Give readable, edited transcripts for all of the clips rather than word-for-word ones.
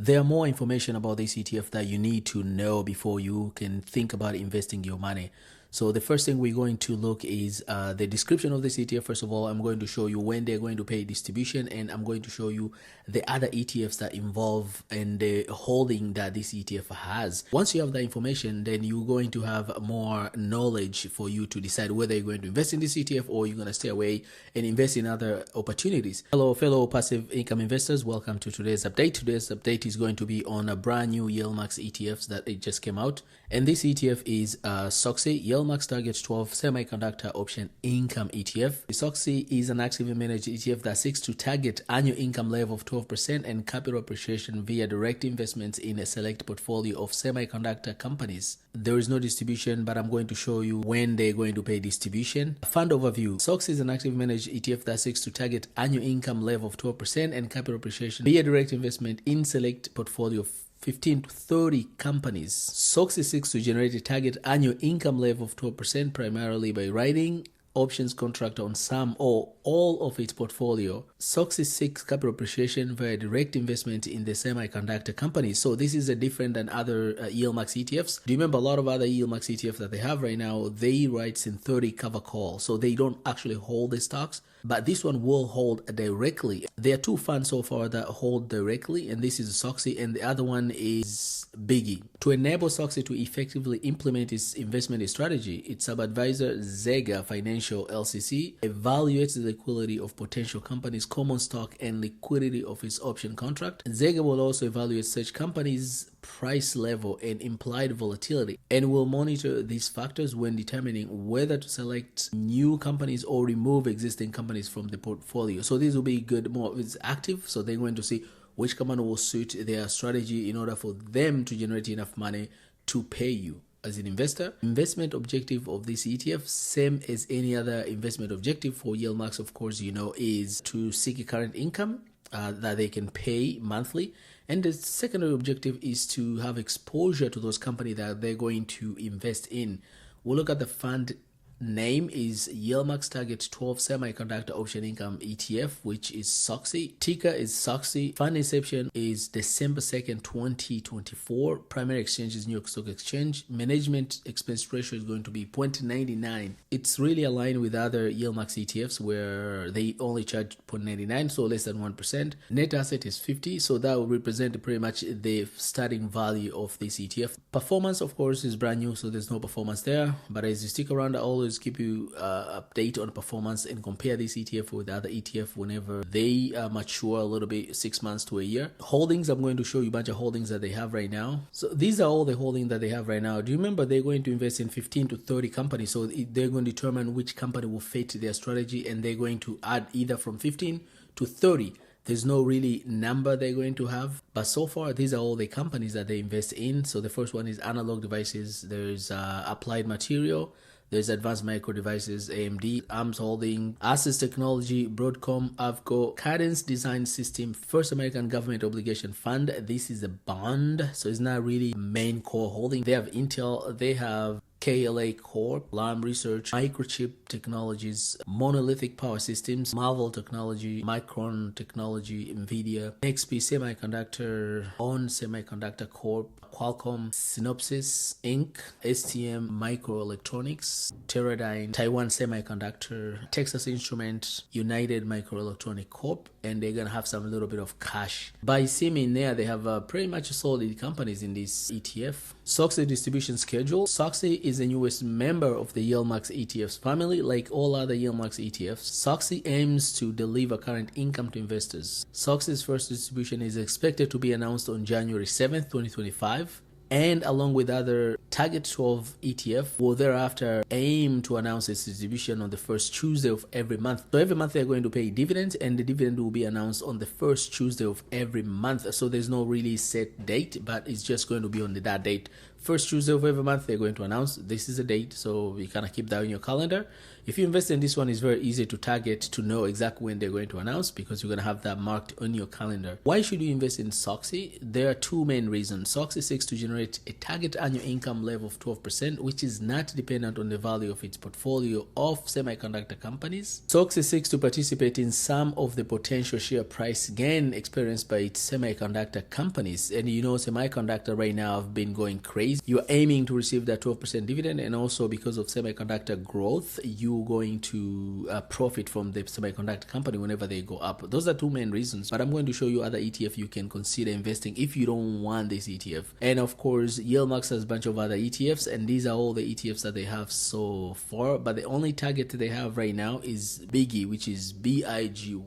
There are more information about this ETF that you need to know before you can think about investing your money. So the first thing we're going to look is the description of this ETF. First of all, I'm going to show you when they're going to pay distribution, and I'm going to show you the other ETFs that involve and the holding that this ETF has. Once you have that information, then you're going to have more knowledge for you to decide whether you're going to invest in this ETF or you're going to stay away and invest in other opportunities. Hello, fellow passive income investors. Welcome to today's update. Today's update is going to be on a brand new YieldMax ETFs that it just came out. And this ETF is SOXY YieldMax Target 12 Semiconductor Option Income ETF. The SOXY is an actively managed ETF that seeks to target annual income level of 12% and capital appreciation via direct investments in a select portfolio of semiconductor companies. There is no distribution, but I'm going to show you when they're going to pay distribution. Fund overview. SOXY is an actively managed ETF that seeks to target annual income level of 12% and capital appreciation via direct investment in select portfolio of 15 to 30 companies. SOXY seeks to generate a target annual income level of 12% primarily by writing options contract on some or all of its portfolio. SOXY seeks capital appreciation via direct investment in the semiconductor companies. So this is a different than other YieldMax ETFs. Do you remember a lot of other YieldMax ETFs that they have right now? They write in 30 cover call, so they don't actually hold the stocks. But this one will hold directly. There are two funds so far that hold directly, and this is SOXY, and the other one is bigy. To enable SOXY to effectively implement its investment strategy, its sub-advisor Zega Financial LCC evaluates the liquidity of potential companies' common stock and liquidity of its option contract. Zega will also evaluate such companies' price level and implied volatility, and will monitor these factors when determining whether to select new companies or remove existing companies from the portfolio. So this will be good, more it's active, so they're going to see which company will suit their strategy in order for them to generate enough money to pay you as an investor. Investment objective of this ETF, same as any other investment objective for YieldMax, of course, you know, is to seek a current income that they can pay monthly. And the secondary objective is to have exposure to those companies that they're going to invest in. We'll look at the fund name is YieldMax Target 12 Semiconductor Option Income ETF, which is SOXY. Ticker is SOXY. Fund inception is December 2nd, 2024. Primary exchange is New York Stock Exchange. Management expense ratio is going to be 0.99. It's really aligned with other YieldMax ETFs where they only charge 0.99, so less than 1%. Net asset is 50, so that will represent pretty much the starting value of this ETF. Performance, of course, is brand new, so there's no performance there. But as you stick around, I always keep you update on performance and compare this ETF with other ETF whenever they mature a little bit, 6 months to a year. Holdings, I'm going to show you a bunch of holdings that they have right now. So these are all the holdings that they have right now. Do you remember they're going to invest in 15 to 30 companies? So they're going to determine which company will fit their strategy, and they're going to add either from 15 to 30. There's no really number they're going to have, but so far these are all the companies that they invest in. So the first one is analog devices. There's applied material. There's Advanced Micro Devices, AMD, ARMS Holding, Access Technology, Broadcom, Avco, Cadence Design System, First American Government Obligation Fund. This is a bond, so it's not really main core holding. They have Intel, they have KLA Corp, Lam Research, Microchip Technologies, Monolithic Power Systems, Marvell Technology, Micron Technology, NVIDIA, XP Semiconductor, ON Semiconductor Corp, Qualcomm, Synopsys Inc., STM Microelectronics, Teradyne, Taiwan Semiconductor, Texas Instruments, United Microelectronic Corp, and they're gonna have some little bit of cash. By seeming there, they have pretty much solid companies in this ETF. SOXY distribution schedule. SOXY is the newest member of the YieldMax ETFs family. Like all other YieldMax ETFs, SOXY aims to deliver current income to investors. SOXY's first distribution is expected to be announced on January 7th, 2025. And along with other Target 12 ETF, will thereafter aim to announce its distribution on the first Tuesday of every month. So every month they're going to pay dividends, and the dividend will be announced on the first Tuesday of every month. So there's no really set date, but it's just going to be on that date First Tuesday of every month, they're going to announce. This is the date, so you kind of keep that in your calendar. If you invest in this one, it's very easy to target to know exactly when they're going to announce, because you're going to have that marked on your calendar. Why should you invest in SOXY? There are two main reasons. SOXY seeks to generate a target annual income level of 12%, which is not dependent on the value of its portfolio of semiconductor companies. SOXY seeks to participate in some of the potential share price gain experienced by its semiconductor companies. And you know, semiconductor right now have been going crazy. You're aiming to receive that 12% dividend, and also because of semiconductor growth, you're going to profit from the semiconductor company whenever they go up. Those are two main reasons, but I'm going to show you other ETF you can consider investing if you don't want this ETF. And of course, YieldMax has a bunch of other ETFs, and these are all the ETFs that they have so far, but the only target they have right now is bigy, which is bigy.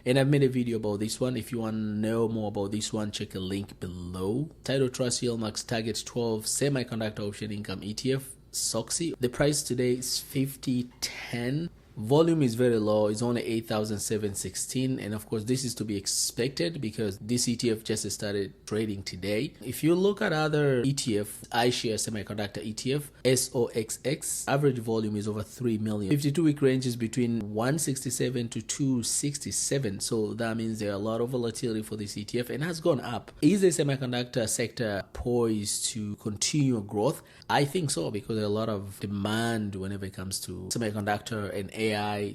And I've made a video about this one. If you want to know more about this one, check a link below. Title Trust YieldMax targets 12 semiconductor option income ETF, SOXY. The price today is 50.10. Volume is very low. It's only 8,716, and of course this is to be expected because this ETF just started trading today. If you look at other ETF, iShares Semiconductor ETF, SOXX, average volume is over 3 million. 52-week range is between 167 to 267, so that means there are a lot of volatility for this ETF and has gone up. Is the semiconductor sector poised to continue growth? I think so, because there's a lot of demand whenever it comes to semiconductor and AI.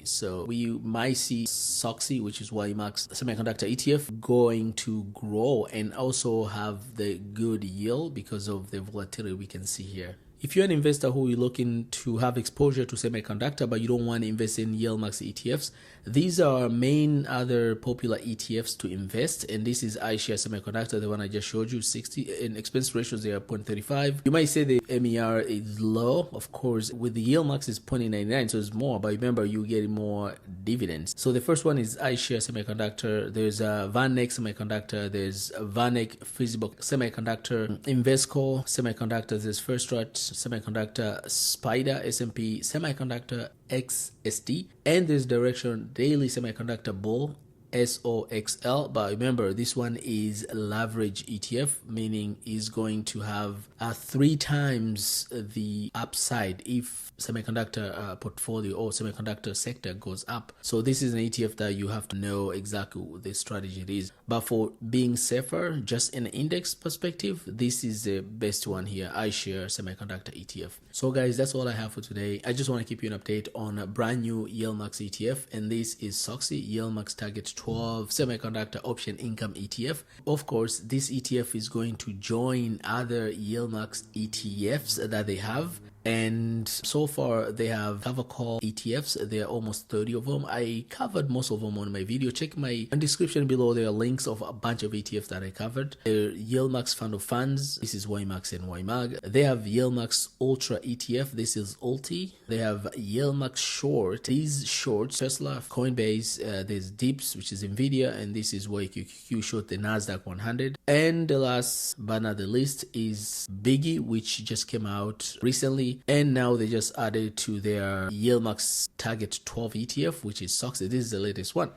So we might see SOXY, which is YieldMax semiconductor ETF, going to grow and also have the good yield because of the volatility we can see here. If you're an investor who is looking to have exposure to semiconductor, but you don't want to invest in YieldMax ETFs, these are main other popular ETFs to invest. And this is iShares Semiconductor, the one I just showed you, 60 in expense ratios, they are 0.35. You might say the MER is low. Of course, with the YieldMax is 0.99, so it's more, but remember, you get more dividends. So the first one is iShares Semiconductor. There's a VanEck Semiconductor. There's a VanEck Feasible Semiconductor, Invesco Semiconductors. There's First Strat Semiconductor, Spider, S&P Semiconductor, xdte, and this Direction Daily Semiconductor Bull, SOXL. But remember, this one is leverage ETF, meaning is going to have 3 times the upside if semiconductor portfolio or semiconductor sector goes up. So this is an ETF that you have to know exactly what the strategy it is. But for being safer, just in an index perspective, this is the best one here, iShares Semiconductor ETF. So guys, that's all I have for today. I just want to keep you an update on a brand new YieldMax ETF, and this is SOXY. YieldMax targets 12 semiconductor option income ETF. Of course, this ETF is going to join other YieldMax ETFs that they have. And so far they have cover call ETFs. There are almost 30 of them. I covered most of them on my video. Check my description below. There are links of a bunch of ETFs that I covered. The YieldMax Fund of Funds. This is YieldMax and ymag. They have YieldMax Ultra ETF. This is Ulti. They have YieldMax Short. These shorts, Tesla, Coinbase. There's Dips, which is Nvidia, and this is YQQQ short the Nasdaq 100. And the last but not the least is bigy, which just came out recently. And now they just added to their YieldMax Target 12 ETF, which is SOXY. This is the latest one.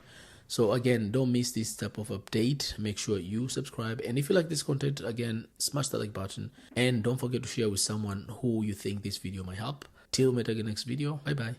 So again, don't miss this type of update. Make sure you subscribe. And if you like this content, again, smash the like button. And don't forget to share with someone who you think this video might help. Till we meet again next video. Bye bye.